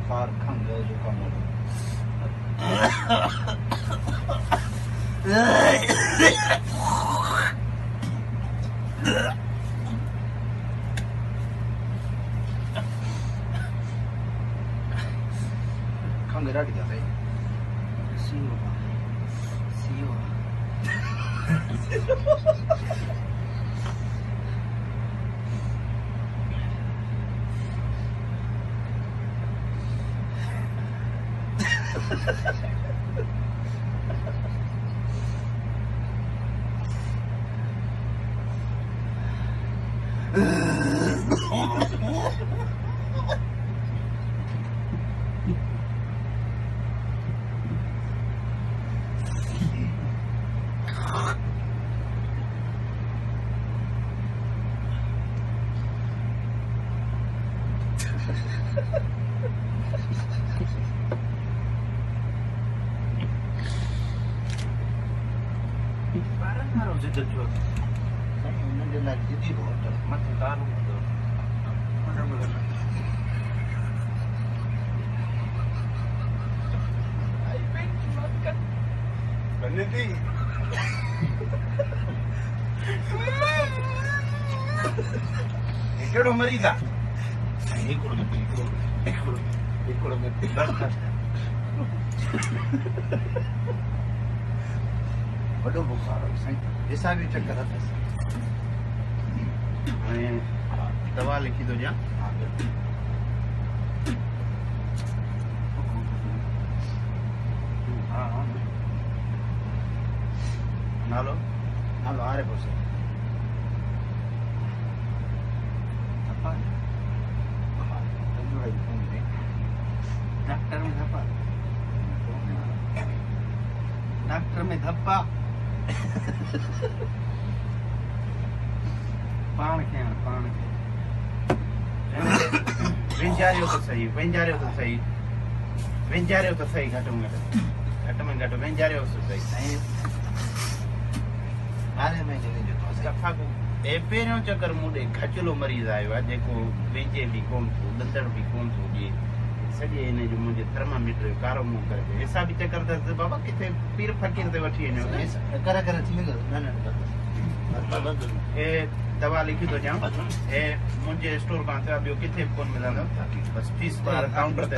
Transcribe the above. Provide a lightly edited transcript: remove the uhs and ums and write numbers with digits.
बुखार खंघ जुकाम खंघ ॾाढी था थिए कहिड़ो मरीज़ आहे वॾो बुखार आहे साईं हिसाब बि चकर अथसि हाणे दवा लिखी थो ॾियां हा नालो नालो आरे पोसे डॉक्टर में धप्पा पाण खे विंजारियो त सही घटि में घटि विंजारियो त सही कथा को पहिरियों चक्कर मूं ॾे खचलो मरीज़ आयो आहे जेको विंजे बि कोन थो ॾंदड़ बि कोन थो ॾिए सॼे हिन जो मुंहिंजे थर्मामीटर जो कारो मुंहुं करे पियो हिसाबी चकर त बाबा किथे पीर फ़कीर ते वठी वञो करे थी वेंदो हे दवा लिखी थो ॾियां हे मुंहिंजे स्टोर खां ॿियो किथे बि कोन मिलंदो बसि फीस काउंटर ते